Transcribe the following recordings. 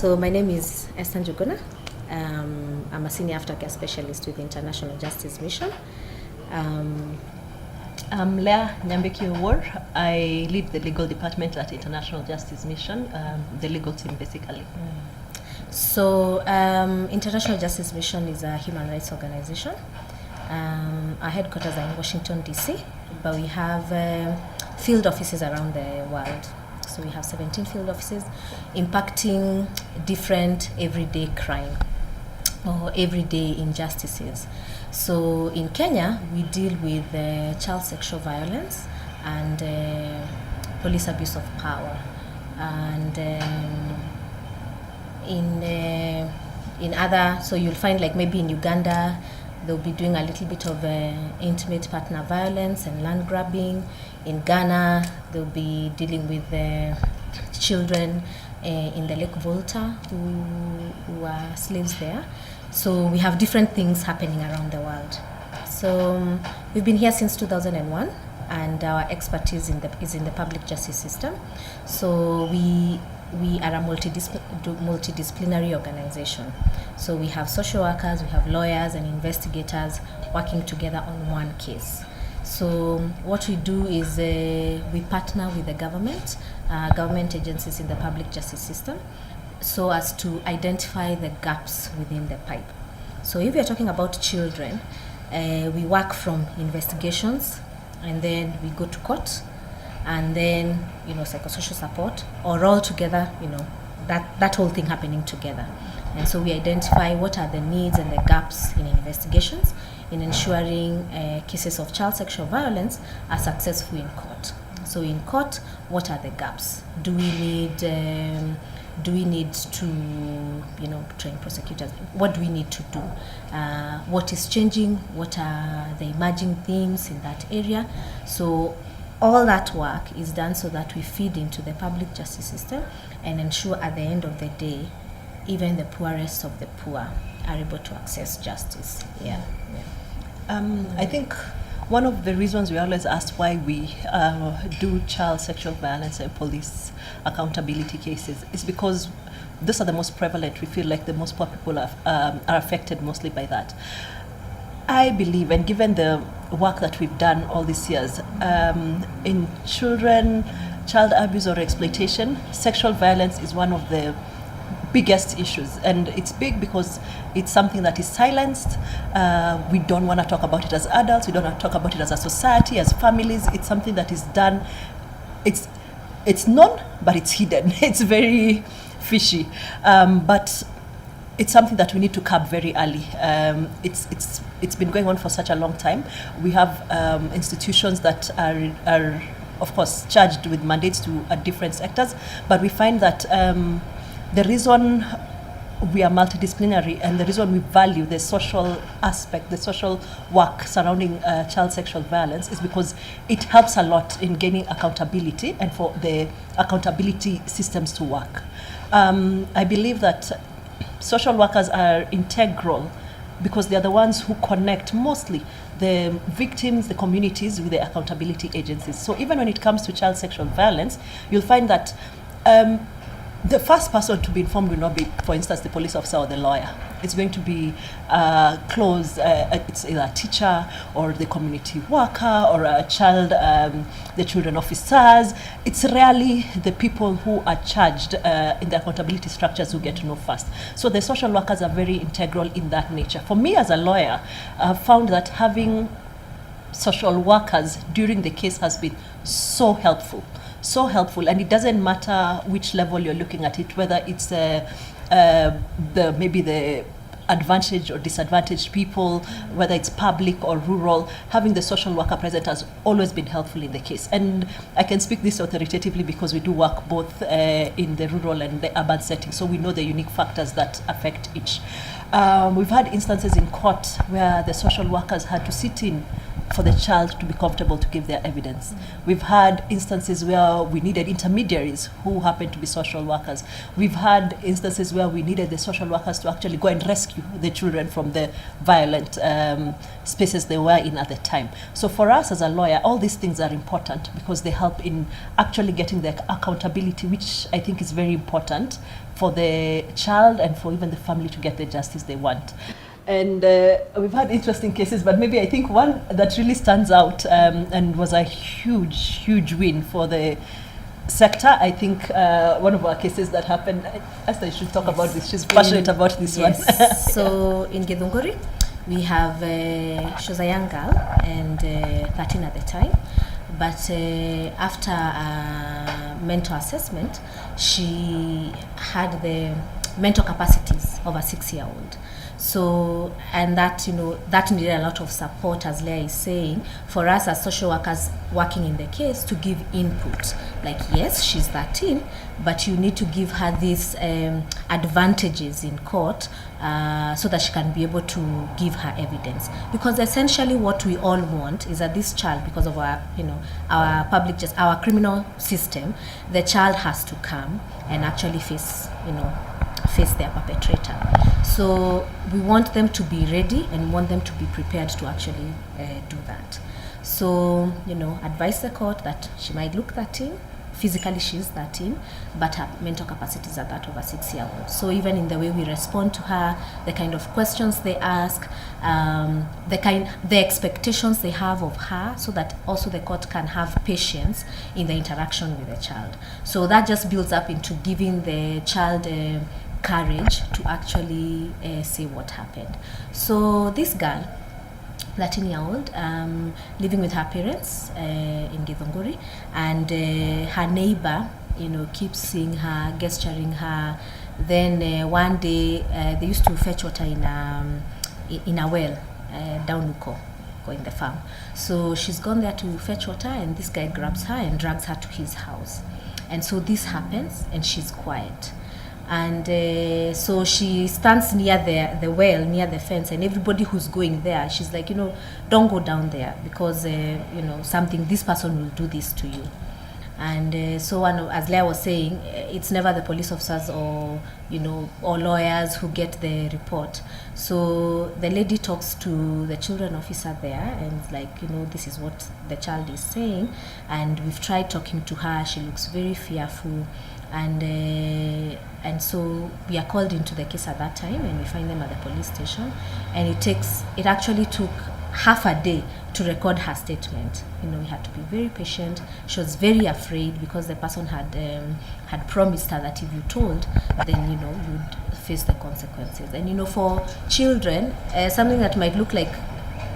So my name is Esther Njuguna. I'm a senior aftercare specialist with the International Justice Mission. I'm Leah Nyambeki Owor. I lead the legal department at International Justice Mission, the legal team basically. So International Justice Mission is a human rights organization. Our headquarters are in Washington, D.C., but we have field offices around the world. So we have 17 field offices impacting different everyday crime or everyday injustices. So in Kenya, we deal with child sexual violence and police abuse of power. And in other, so you'll find like maybe in Uganda, they'll be doing a little bit of intimate partner violence and land grabbing. In Ghana, they'll be dealing with children in the Lake Volta who are slaves there. So we have different things happening around the world. So we've been here since 2001, and our expertise is in the public justice system. So we are a multidisciplinary organization. So we have social workers, we have lawyers and investigators working together on one case. So what we do is we partner with the government agencies in the public justice system, so as to identify the gaps within the pipe. So if you're talking about children, we work from investigations, and then we go to court, and then psychosocial support, or all together, that whole thing happening together. And so we identify what are the needs and the gaps in investigations in ensuring cases of child sexual violence are successful in court. So in court, what are the gaps? Do we need to train prosecutors? What do we need to do? What is changing? What are the emerging themes in that area? So all that work is done so that we feed into the public justice system and ensure at the end of the day, even the poorest of the poor are able to access justice. I think one of the reasons we always ask why we do child sexual violence and police accountability cases is because those are the most prevalent. We feel like the most poor people are affected mostly by that. I believe, and given the work that we've done all these years, in children, child abuse or exploitation, sexual violence is one of the biggest issues, and it's big because it's something that is silenced. We don't want to talk about it as adults, we don't want to talk about it as a society, as families. It's something that is done, it's known, but it's hidden. It's very fishy, but it's something that we need to curb very early. It's been going on for such a long time. We have institutions that are of course charged with mandates to different sectors, but we find that the reason we are multidisciplinary and the reason we value the social aspect, the social work surrounding child sexual violence is because it helps a lot in gaining accountability and for the accountability systems to work. I believe that social workers are integral because they are the ones who connect mostly the victims, the communities with the accountability agencies. So even when it comes to child sexual violence, you'll find that the first person to be informed will not be, for instance, the police officer or the lawyer. It's going to be close, it's either a teacher or the community worker or a child, the children officers. It's rarely the people who are charged in the accountability structures who get to know first. So the social workers are very integral in that nature. For me as a lawyer, I've found that having social workers during the case has been so helpful, and it doesn't matter which level you're looking at it, whether it's maybe the advantaged or disadvantaged people, whether it's public or rural. Having the social worker present has always been helpful in the case, and I can speak this authoritatively because we do work both in the rural and the urban setting, so we know the unique factors that affect each. We've had instances in court where the social workers had to sit in for the child to be comfortable to give their evidence. We've had instances where we needed intermediaries who happened to be social workers. We've had instances where we needed the social workers to actually go and rescue the children from the violent spaces they were in at the time. So for us as a lawyer, all these things are important because they help in actually getting the accountability, which I think is very important for the child and for even the family to get the justice they want. And we've had interesting cases, but maybe I think one that really stands out and was a huge win for the sector. I think one of our cases that happened, Esther should talk about this. She's passionate about this one. So in Githunguri, we have, she was a young girl and 13 at the time. But after a mental assessment, she had the mental capacities of a 6-year-old. So, and that, that needed a lot of support, as Leah is saying, for us as social workers working in the case to give input. Like, yes, she's 13, but you need to give her these advantages in court so that she can be able to give her evidence. Because essentially what we all want is that this child, because of our, our our criminal system, the child has to come and actually face their perpetrator. So we want them to be ready and want them to be prepared to actually do that. So, advise the court that she might look 13, physically she's 13, but her mental capacities are that of a 6-year-old. So even in the way we respond to her, the kind of questions they ask, the expectations they have of her, so that also the court can have patience in the interaction with the child. So that just builds up into giving the child courage to actually say what happened. So this girl, 13-year-old, living with her parents in Githunguri, and her neighbor, keeps seeing her, gesturing her. Then one day they used to fetch water in a well down Nuko, in the farm. So she's gone there to fetch water, and this guy grabs her and drags her to his house. And so this happens, and she's quiet. And so she stands near the well, near the fence, and everybody who's going there, she's like, don't go down there, because, this person will do this to you. And so as Leah was saying, it's never the police officers or lawyers who get the report. So the lady talks to the children officer there and is like, this is what the child is saying. And we've tried talking to her. She looks very fearful. And so we are called into the case at that time, and we find them at the police station. And it actually took half a day to record her statement. We had to be very patient. She was very afraid because the person had promised her that if you told, then you would face the consequences. And for children, something that might look like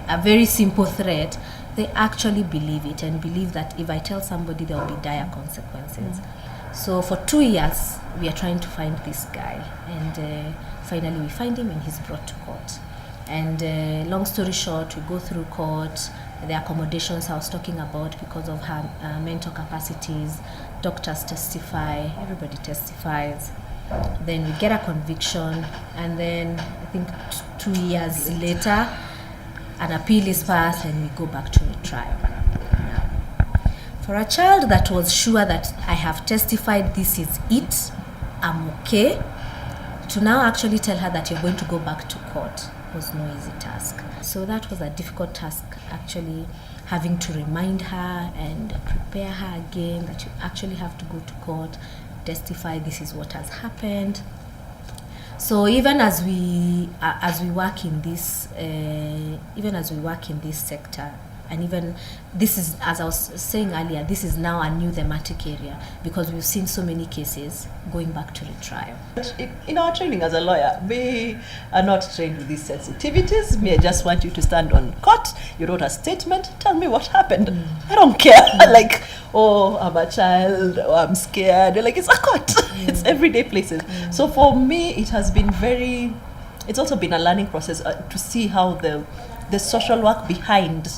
a very simple threat, they actually believe it and believe that if I tell somebody, there will be dire consequences. So for 2 years, we are trying to find this guy, and finally we find him and he's brought to court. And long story short, we go through court, the accommodations I was talking about because of her mental capacities, doctors testify, everybody testifies. Then we get a conviction, and then I think 2 years later, an appeal is passed and we go back to retrial. For a child that was sure that I have testified, this is it, I'm okay, to now actually tell her that you're going to go back to court was no easy task. So that was a difficult task, actually having to remind her and prepare her again that you actually have to go to court, testify, this is what has happened. So even as we work in this, sector, and even this is, as I was saying earlier, this is now a new thematic area because we've seen so many cases going back to retrial. In our training as a lawyer, we are not trained with these sensitivities. I just want you to stand on court. You wrote a statement. Tell me what happened. I don't care. Like, oh, I'm a child, or I'm scared. Like, it's a court. It's everyday places. So for me, it has been it's also been a learning process to see how the social work behind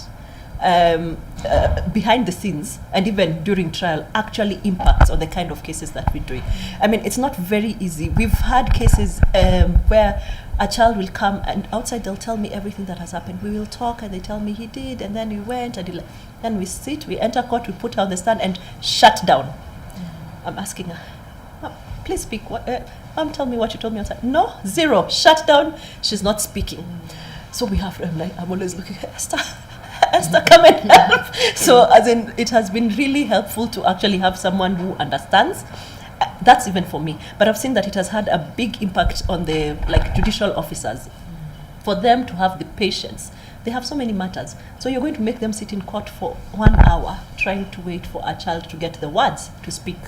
the scenes and even during trial actually impacts on the kind of cases that we're doing. I mean, it's not very easy. We've had cases where a child will come and outside they'll tell me everything that has happened. We will talk and they tell me he did, and then we went and then we sit, we enter court, we put her on the stand and shut down. I'm asking her, please speak. Tell me what you told me outside. No, zero, shut down. She's not speaking. So we have, I'm always looking at Esther, come and help. So as in, it has been really helpful to actually have someone who understands. that's even for me. But I've seen that it has had a big impact on the like judicial officers, for them to have the patience. They have so many matters. So you're going to make them sit in court for 1 hour trying to wait for a child to get the words to speak.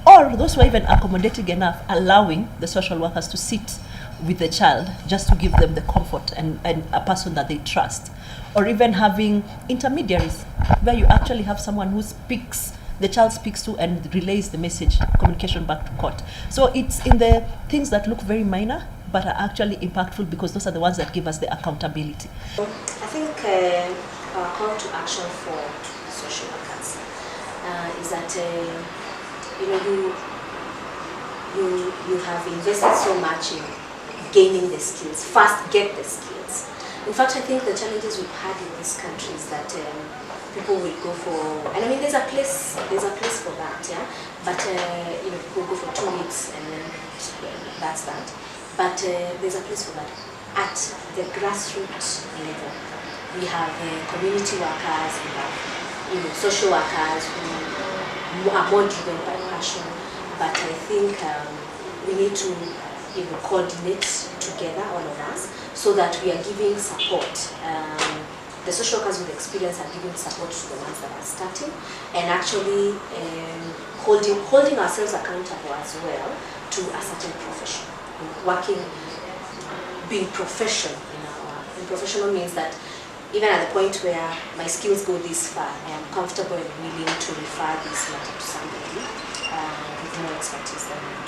Or those who are even accommodating enough, allowing the social workers to sit with the child just to give them the comfort and a person that they trust. Or even having intermediaries where you actually have someone who speaks, the child speaks to and relays the message, communication back to court. So it's in the things that look very minor but are actually impactful, because those are the ones that give us the accountability. I think our call to action for social workers is that you have invested so much in gaining the skills. First, get the skills. In fact, I think the challenges we've had in this country is that people will go for, and I mean, there's a place for that, yeah. But people go for 2 weeks and then that's that. But there's a place for that at the grassroots level. We have community workers, we have social workers who are more driven by passion. But I think we need to coordinate together, all of us, so that we are giving support. The social workers with experience are giving support to the ones that are starting, and actually holding ourselves accountable as well to a certain profession. Being professional and professional means that even at the point where my skills go this far, I am comfortable and willing to refer this matter to somebody with more expertise than me.